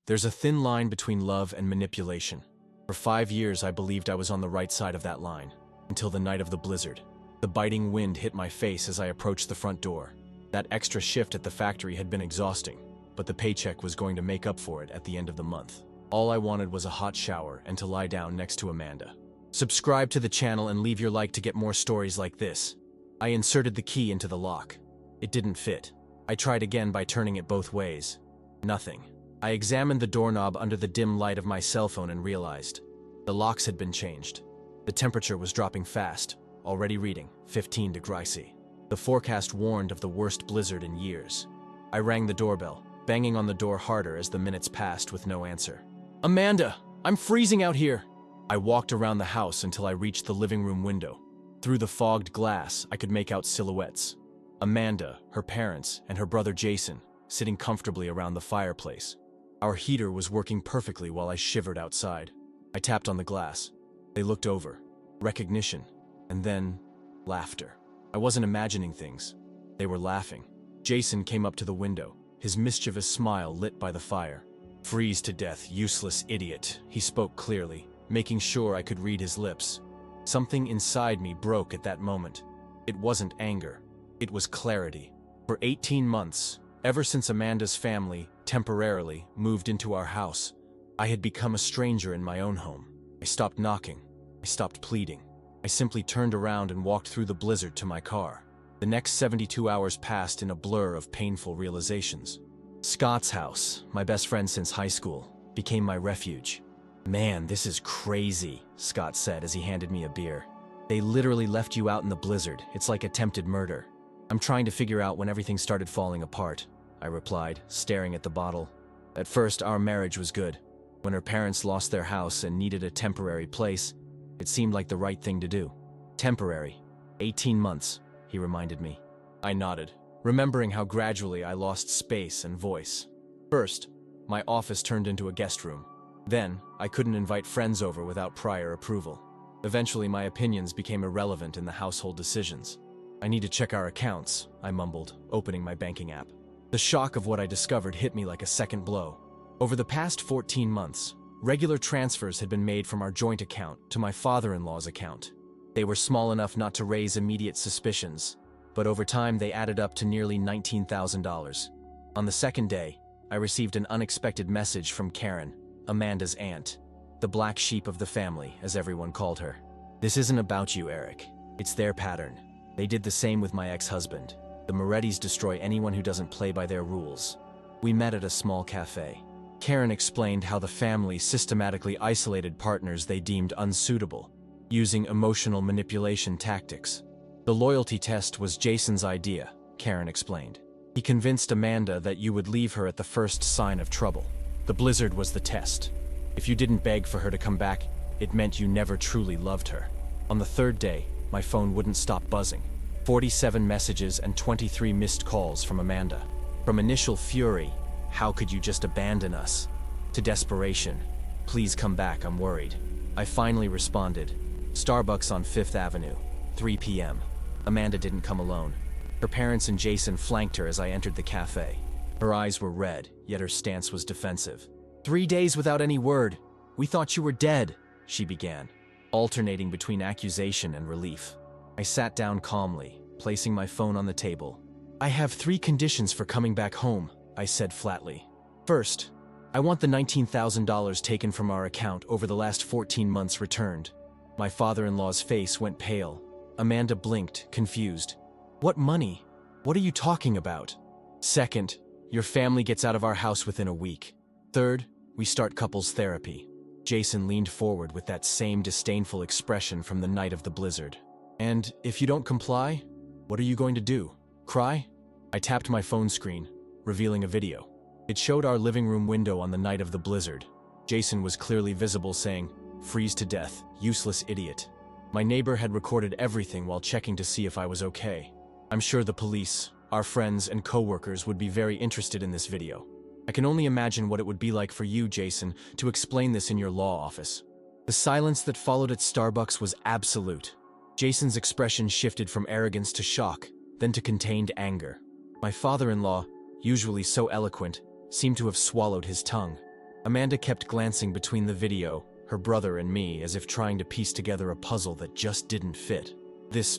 There's a thin line between love and manipulation. For 5 years, I believed I was on the right side of that line, until the night of the blizzard. The biting wind hit my face as I approached the front door. That extra shift at the factory had been exhausting, but the paycheck was going to make up for it at the end of the month. All I wanted was a hot shower and to lie down next to Amanda. Subscribe to the channel and leave your like to get more stories like this. I inserted the key into the lock. It didn't fit. I tried again by turning it both ways. Nothing. I examined the doorknob under the dim light of my cell phone and realized the locks had been changed. The temperature was dropping fast, already reading 15 degrees. The forecast warned of the worst blizzard in years. I rang the doorbell, banging on the door harder as the minutes passed with no answer. "Amanda, I'm freezing out here!" I walked around the house until I reached the living room window. Through the fogged glass, I could make out silhouettes. Amanda, her parents, and her brother Jason, sitting comfortably around the fireplace. Our heater was working perfectly while I shivered outside. I tapped on the glass. They looked over. Recognition. And then, laughter. I wasn't imagining things. They were laughing. Jason came up to the window, his mischievous smile lit by the fire. "Freeze to death, useless idiot," he spoke clearly, making sure I could read his lips. Something inside me broke at that moment. It wasn't anger. It was clarity. For 18 months, ever since Amanda's family, temporarily, moved into our house, I had become a stranger in my own home. I stopped knocking. I stopped pleading. I simply turned around and walked through the blizzard to my car. The next 72 hours passed in a blur of painful realizations. Scott's house, my best friend since high school, became my refuge. "Man, this is crazy," Scott said as he handed me a beer. "They literally left you out in the blizzard. It's like attempted murder." "I'm trying to figure out when everything started falling apart," I replied, staring at the bottle. "At first, our marriage was good. When her parents lost their house and needed a temporary place, it seemed like the right thing to do." "Temporary. 18 months, he reminded me. I nodded, remembering how gradually I lost space and voice. First, my office turned into a guest room. Then, I couldn't invite friends over without prior approval. Eventually, my opinions became irrelevant in the household decisions. "I need to check our accounts," I mumbled, opening my banking app. The shock of what I discovered hit me like a second blow. Over the past 14 months, regular transfers had been made from our joint account to my father-in-law's account. They were small enough not to raise immediate suspicions, but over time they added up to nearly $19,000. On the second day, I received an unexpected message from Karen, Amanda's aunt, the black sheep of the family, as everyone called her. "This isn't about you, Eric. It's their pattern. They did the same with my ex-husband. The Morettis destroy anyone who doesn't play by their rules." We met at a small cafe. Karen explained how the family systematically isolated partners they deemed unsuitable, using emotional manipulation tactics. "The loyalty test was Jason's idea," Karen explained. "He convinced Amanda that you would leave her at the first sign of trouble. The blizzard was the test. If you didn't beg for her to come back, it meant you never truly loved her." On the third day, my phone wouldn't stop buzzing. 47 messages and 23 missed calls from Amanda. From initial fury, "How could you just abandon us?" to desperation, "Please come back, I'm worried." I finally responded. "Starbucks on 5th Avenue, 3 p.m. Amanda didn't come alone. Her parents and Jason flanked her as I entered the cafe. Her eyes were red, yet her stance was defensive. "3 days without any word. We thought you were dead," she began, alternating between accusation and relief. I sat down calmly, placing my phone on the table. "I have 3 conditions for coming back home," I said flatly. "First, I want the $19,000 taken from our account over the last 14 months returned." My father-in-law's face went pale. Amanda blinked, confused. "What money? What are you talking about?" "Second, your family gets out of our house within a week. Third, we start couples therapy." Jason leaned forward with that same disdainful expression from the night of the blizzard. "And if you don't comply, what are you going to do? Cry?" I tapped my phone screen, revealing a video. It showed our living room window on the night of the blizzard. Jason was clearly visible saying, "Freeze to death, useless idiot." My neighbor had recorded everything while checking to see if I was okay. I'm sure the police, our friends, and co-workers would be very interested in this video. I can only imagine what it would be like for you, Jason, to explain this in your law office. The silence that followed at Starbucks was absolute. Jason's expression shifted from arrogance to shock, then to contained anger. My father-in-law, usually so eloquent, seemed to have swallowed his tongue. Amanda kept glancing between the video, her brother and me, as if trying to piece together a puzzle that just didn't fit. This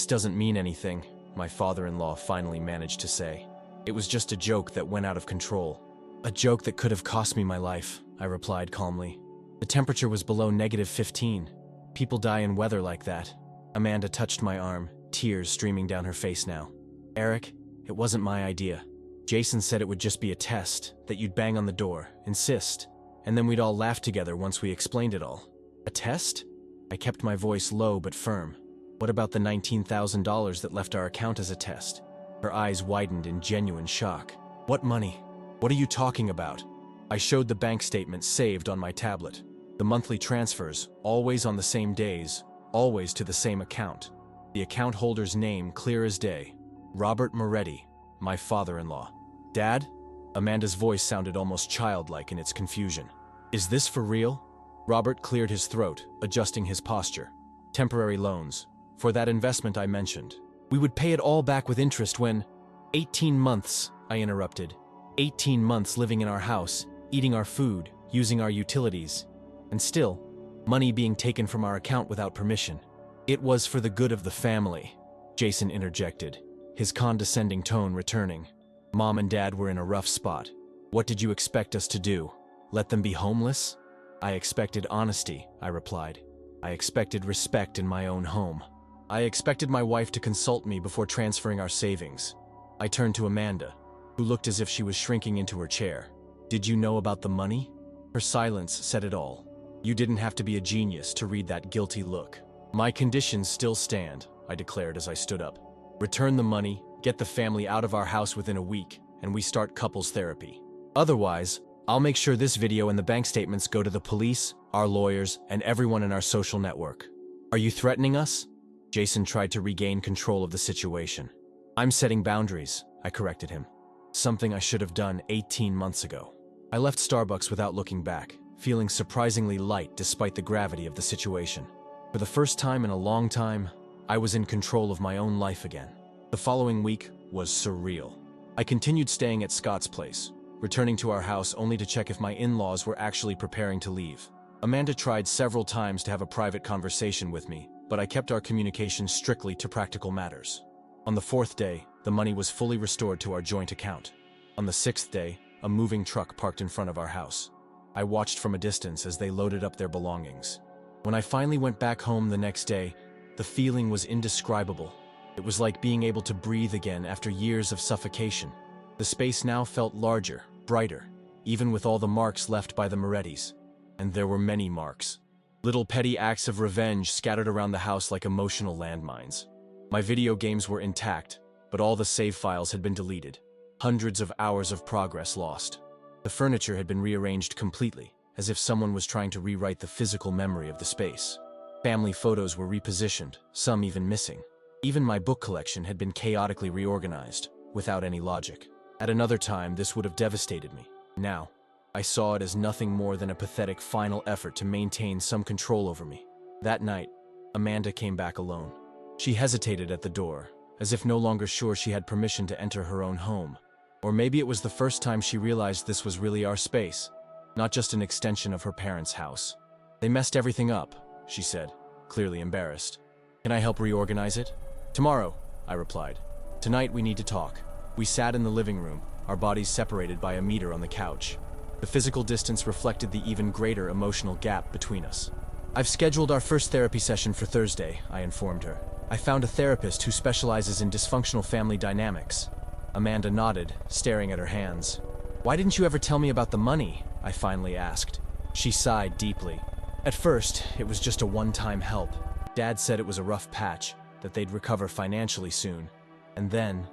doesn't mean anything, my father-in-law finally managed to say. It was just a joke that went out of control. A joke that could have cost me my life, I replied calmly. The temperature was below -15. People die in weather like that. Amanda touched my arm, tears streaming down her face now. Eric, it wasn't my idea. Jason said it would just be a test, that you'd bang on the door, insist, and then we'd all laugh together once we explained it all. A test? I kept my voice low but firm. What about the $19,000 that left our account as a test? Her eyes widened in genuine shock. What money? What are you talking about? I showed the bank statement saved on my tablet. The monthly transfers, always on the same days, always to the same account. The account holder's name clear as day. Robert Moretti, my father-in-law. Dad? Amanda's voice sounded almost childlike in its confusion. Is this for real? Robert cleared his throat, adjusting his posture. Temporary loans. For that investment I mentioned. We would pay it all back with interest when… 18 months, I interrupted. 18 months living in our house, eating our food, using our utilities. And still, money being taken from our account without permission. It was for the good of the family, Jason interjected, his condescending tone returning. Mom and Dad were in a rough spot. What did you expect us to do? Let them be homeless? I expected honesty, I replied. I expected respect in my own home. I expected my wife to consult me before transferring our savings. I turned to Amanda, who looked as if she was shrinking into her chair. Did you know about the money? Her silence said it all. You didn't have to be a genius to read that guilty look. My conditions still stand, I declared as I stood up. Return the money, get the family out of our house within a week, and we start couples therapy. Otherwise, I'll make sure this video and the bank statements go to the police, our lawyers, and everyone in our social network. Are you threatening us? Jason tried to regain control of the situation. I'm setting boundaries, I corrected him. Something I should have done 18 months ago. I left Starbucks without looking back, feeling surprisingly light despite the gravity of the situation. For the first time in a long time, I was in control of my own life again. The following week was surreal. I continued staying at Scott's place, returning to our house only to check if my in-laws were actually preparing to leave. Amanda tried several times to have a private conversation with me, but I kept our communication strictly to practical matters. On the 4th day, the money was fully restored to our joint account. On the 6th day, a moving truck parked in front of our house. I watched from a distance as they loaded up their belongings. When I finally went back home the next day, the feeling was indescribable. It was like being able to breathe again after years of suffocation. The space now felt larger, brighter, even with all the marks left by the Morettis. And there were many marks. Little petty acts of revenge scattered around the house like emotional landmines. My video games were intact, but all the save files had been deleted. Hundreds of hours of progress lost. The furniture had been rearranged completely, as if someone was trying to rewrite the physical memory of the space. Family photos were repositioned, some even missing. Even my book collection had been chaotically reorganized, without any logic. At another time, this would have devastated me. Now, I saw it as nothing more than a pathetic final effort to maintain some control over me. That night, Amanda came back alone. She hesitated at the door, as if no longer sure she had permission to enter her own home. Or maybe it was the first time she realized this was really our space, not just an extension of her parents' house. They messed everything up, she said, clearly embarrassed. Can I help reorganize it? Tomorrow, I replied. Tonight we need to talk. We sat in the living room, our bodies separated by a meter on the couch. The physical distance reflected the even greater emotional gap between us. I've scheduled our first therapy session for Thursday, I informed her. I found a therapist who specializes in dysfunctional family dynamics. Amanda nodded, staring at her hands. Why didn't you ever tell me about the money? I finally asked. She sighed deeply. At first, it was just a one-time help. Dad said it was a rough patch, that they'd recover financially soon. And then,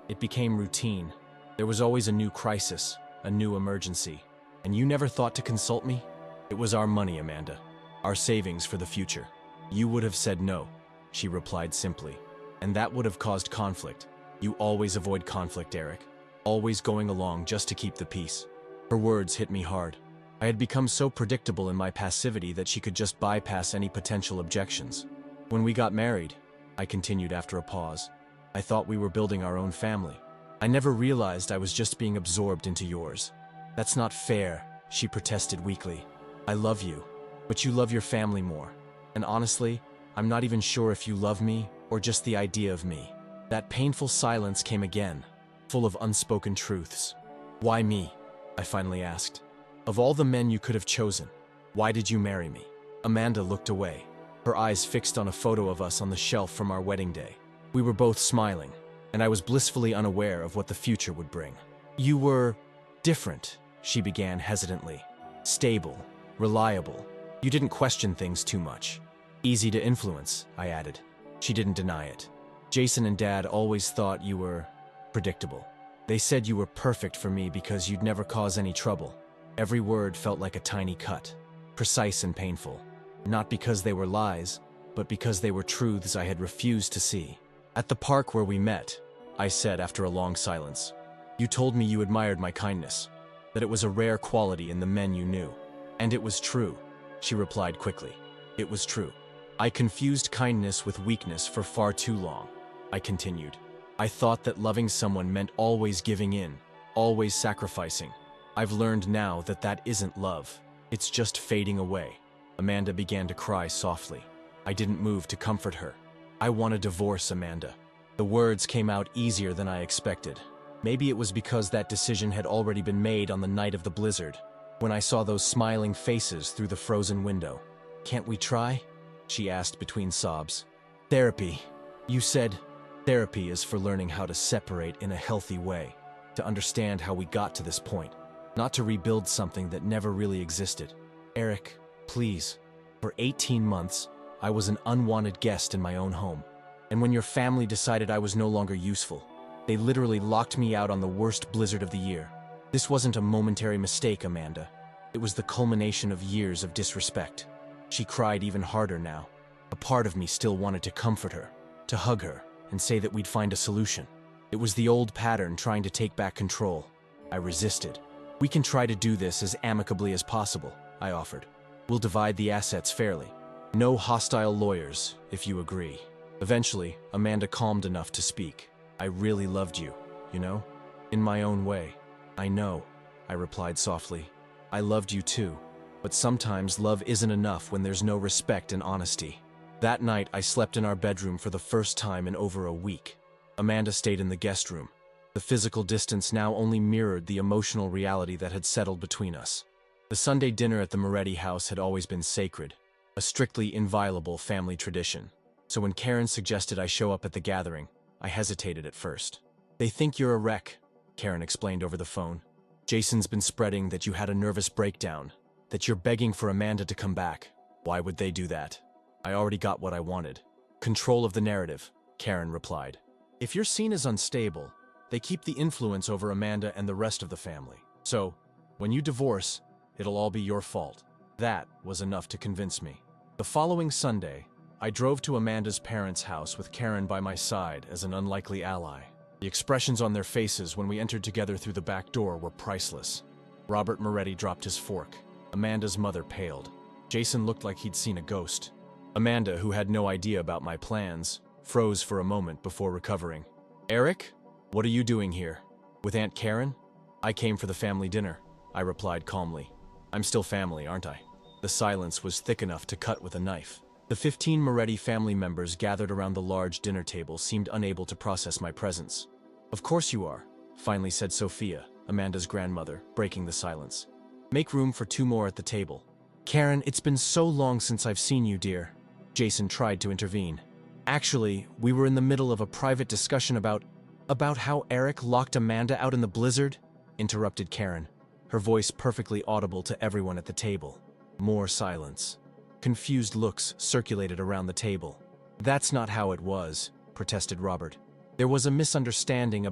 it became routine. There was always a new crisis, a new emergency. And you never thought to consult me? It was our money, Amanda. Our savings for the future. You would have said no, she replied simply. And that would have caused conflict. You always avoid conflict, Eric. Always going along just to keep the peace. Her words hit me hard. I had become so predictable in my passivity that she could just bypass any potential objections. When we got married, I continued after a pause, I thought we were building our own family. I never realized I was just being absorbed into yours. That's not fair, she protested weakly. I love you, but you love your family more. And honestly, I'm not even sure if you love me or just the idea of me. That painful silence came again, full of unspoken truths. Why me? I finally asked. Of all the men you could have chosen, why did you marry me? Amanda looked away, her eyes fixed on a photo of us on the shelf from our wedding day. We were both smiling, and I was blissfully unaware of what the future would bring. You were different, she began hesitantly. Stable, reliable. You didn't question things too much. Easy to influence, I added. She didn't deny it. Jason and Dad always thought you were predictable. They said you were perfect for me because you'd never cause any trouble. Every word felt like a tiny cut, precise and painful. Not because they were lies, but because they were truths I had refused to see. At the park where we met, I said after a long silence, you told me you admired my kindness, that it was a rare quality in the men you knew. And it was true, she replied quickly. It was true. I confused kindness with weakness for far too long, I continued. I thought that loving someone meant always giving in, always sacrificing. I've learned now that that isn't love. It's just fading away. Amanda began to cry softly. I didn't move to comfort her. I want a divorce, Amanda. The words came out easier than I expected. Maybe it was because that decision had already been made on the night of the blizzard, when I saw those smiling faces through the frozen window. Can't we try? She asked between sobs. Therapy. You said therapy is for learning how to separate in a healthy way, to understand how we got to this point, not to rebuild something that never really existed. Eric, please. For 18 months, I was an unwanted guest in my own home. And when your family decided I was no longer useful, they literally locked me out on the worst blizzard of the year. This wasn't a momentary mistake, Amanda. It was the culmination of years of disrespect. She cried even harder now. A part of me still wanted to comfort her, to hug her, and say that we'd find a solution. It was the old pattern trying to take back control. I resisted. We can try to do this as amicably as possible, I offered. We'll divide the assets fairly. No hostile lawyers, if you agree. Eventually, Amanda calmed enough to speak. I really loved you, you know? In my own way. I know, I replied softly. I loved you too. But sometimes love isn't enough when there's no respect and honesty. That night, I slept in our bedroom for the first time in over a week. Amanda stayed in the guest room. The physical distance now only mirrored the emotional reality that had settled between us. The Sunday dinner at the Moretti house had always been sacred, a strictly inviolable family tradition. So when Karen suggested I show up at the gathering, I hesitated at first. They think you're a wreck, Karen explained over the phone. Jason's been spreading that you had a nervous breakdown, that you're begging for Amanda to come back. Why would they do that? I already got what I wanted. Control of the narrative, Karen replied. If you're seen as unstable, they keep the influence over Amanda and the rest of the family. So, when you divorce, it'll all be your fault. That was enough to convince me. The following Sunday, I drove to Amanda's parents' house with Karen by my side as an unlikely ally. The expressions on their faces when we entered together through the back door were priceless. Robert Moretti dropped his fork. Amanda's mother paled. Jason looked like he'd seen a ghost. Amanda, who had no idea about my plans, froze for a moment before recovering. Eric? What are you doing here? With Aunt Karen? I came for the family dinner, I replied calmly. I'm still family, aren't I? The silence was thick enough to cut with a knife. The 15 Moretti family members gathered around the large dinner table seemed unable to process my presence. Of course you are, finally said Sophia, Amanda's grandmother, breaking the silence. Make room for 2 more at the table. Karen, it's been so long since I've seen you, dear. Jason tried to intervene. Actually, we were in the middle of a private discussion about how Eric locked Amanda out in the blizzard, interrupted Karen, her voice perfectly audible to everyone at the table. More silence. Confused looks circulated around the table. That's not how it was, protested Robert. There was a misunderstanding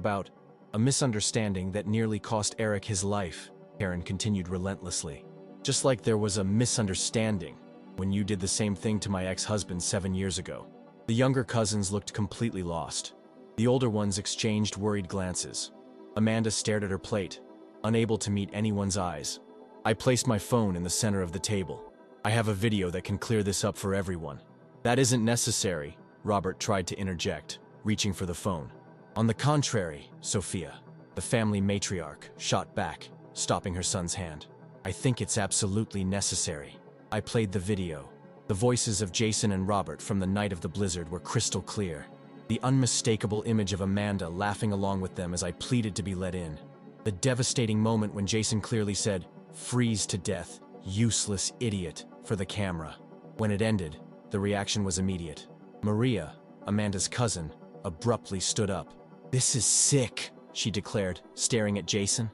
that nearly cost Eric his life, Karen continued relentlessly. Just like there was a misunderstanding when you did the same thing to my ex-husband 7 years ago. The younger cousins looked completely lost. The older ones exchanged worried glances. Amanda stared at her plate, unable to meet anyone's eyes. I placed my phone in the center of the table. I have a video that can clear this up for everyone. That isn't necessary, Robert tried to interject, reaching for the phone. On the contrary, Sophia, the family matriarch, shot back, stopping her son's hand. I think it's absolutely necessary. I played the video. The voices of Jason and Robert from the night of the blizzard were crystal clear. The unmistakable image of Amanda laughing along with them as I pleaded to be let in. The devastating moment when Jason clearly said, "Freeze to death, useless idiot," for the camera. When it ended, the reaction was immediate. Maria, Amanda's cousin, abruptly stood up. "This is sick," she declared, staring at Jason.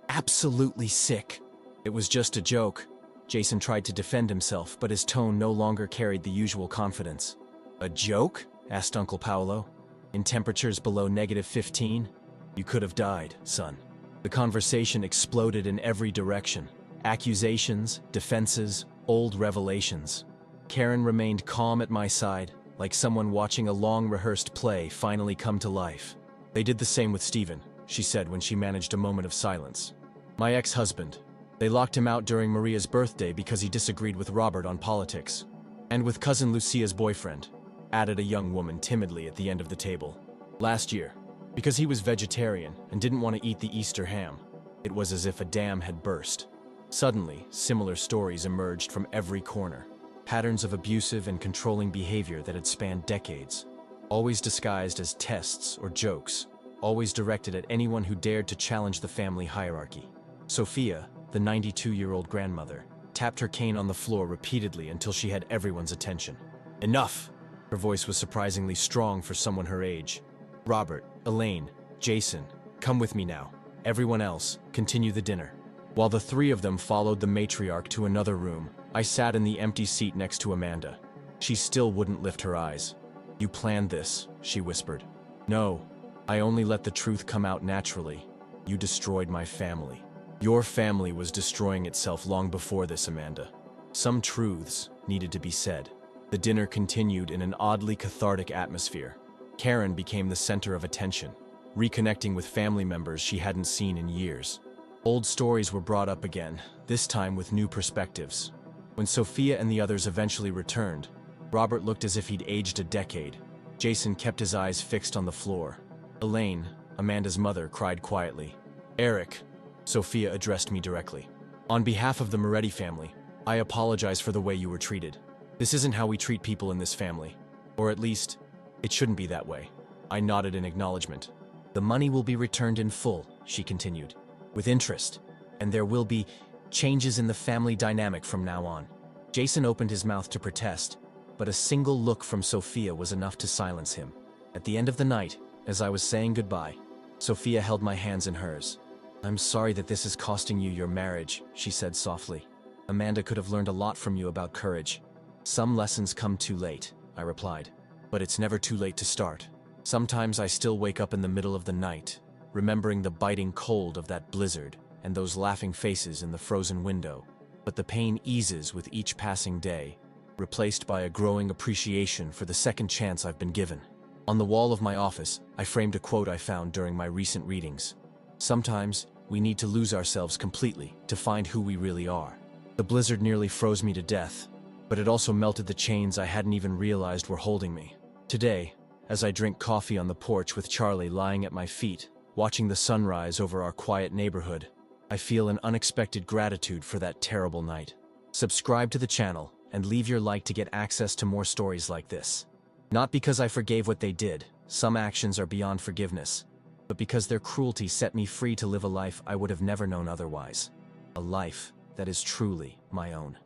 "Absolutely sick." It was just a joke. Jason tried to defend himself, but his tone no longer carried the usual confidence. "A joke?" asked Uncle Paolo. "In temperatures below -15? You could have died, son." The conversation exploded in every direction. Accusations, defenses, old revelations. Karen remained calm at my side, like someone watching a long-rehearsed play finally come to life. "They did the same with Stephen," she said when she managed a moment of silence. "My ex-husband. They locked him out during Maria's birthday because he disagreed with Robert on politics. And with cousin Lucia's boyfriend," added a young woman timidly at the end of the table. "Last year, because he was vegetarian and didn't want to eat the Easter ham." It was as if a dam had burst. Suddenly, similar stories emerged from every corner. Patterns of abusive and controlling behavior that had spanned decades. Always disguised as tests or jokes. Always directed at anyone who dared to challenge the family hierarchy. Sophia, the 92-year-old grandmother, tapped her cane on the floor repeatedly until she had everyone's attention. "Enough!" Her voice was surprisingly strong for someone her age. "Robert, Elaine, Jason, come with me now. Everyone else, continue the dinner." While the three of them followed the matriarch to another room, I sat in the empty seat next to Amanda. She still wouldn't lift her eyes. "You planned this," she whispered. "No, I only let the truth come out naturally. You destroyed my family." "Your family was destroying itself long before this, Amanda." Some truths needed to be said. The dinner continued in an oddly cathartic atmosphere. Karen became the center of attention, reconnecting with family members she hadn't seen in years. Old stories were brought up again, this time with new perspectives. When Sophia and the others eventually returned, Robert looked as if he'd aged a decade. Jason kept his eyes fixed on the floor. Elaine, Amanda's mother, cried quietly. "Eric," Sophia addressed me directly. "On behalf of the Moretti family, I apologize for the way you were treated. This isn't how we treat people in this family. Or at least, it shouldn't be that way." I nodded in acknowledgement. "The money will be returned in full," she continued, "with interest, and there will be changes in the family dynamic from now on." Jason opened his mouth to protest, but a single look from Sophia was enough to silence him. At the end of the night, as I was saying goodbye, Sophia held my hands in hers. "I'm sorry that this is costing you your marriage," she said softly. "Amanda could have learned a lot from you about courage." "Some lessons come too late," I replied. "But it's never too late to start." Sometimes I still wake up in the middle of the night, remembering the biting cold of that blizzard and those laughing faces in the frozen window. But the pain eases with each passing day, replaced by a growing appreciation for the second chance I've been given. On the wall of my office, I framed a quote I found during my recent readings. "Sometimes, we need to lose ourselves completely to find who we really are." The blizzard nearly froze me to death, but it also melted the chains I hadn't even realized were holding me. Today, as I drink coffee on the porch with Charlie lying at my feet, watching the sunrise over our quiet neighborhood, I feel an unexpected gratitude for that terrible night. Subscribe to the channel and leave your like to get access to more stories like this. Not because I forgave what they did, some actions are beyond forgiveness, but because their cruelty set me free to live a life I would have never known otherwise. A life that is truly my own.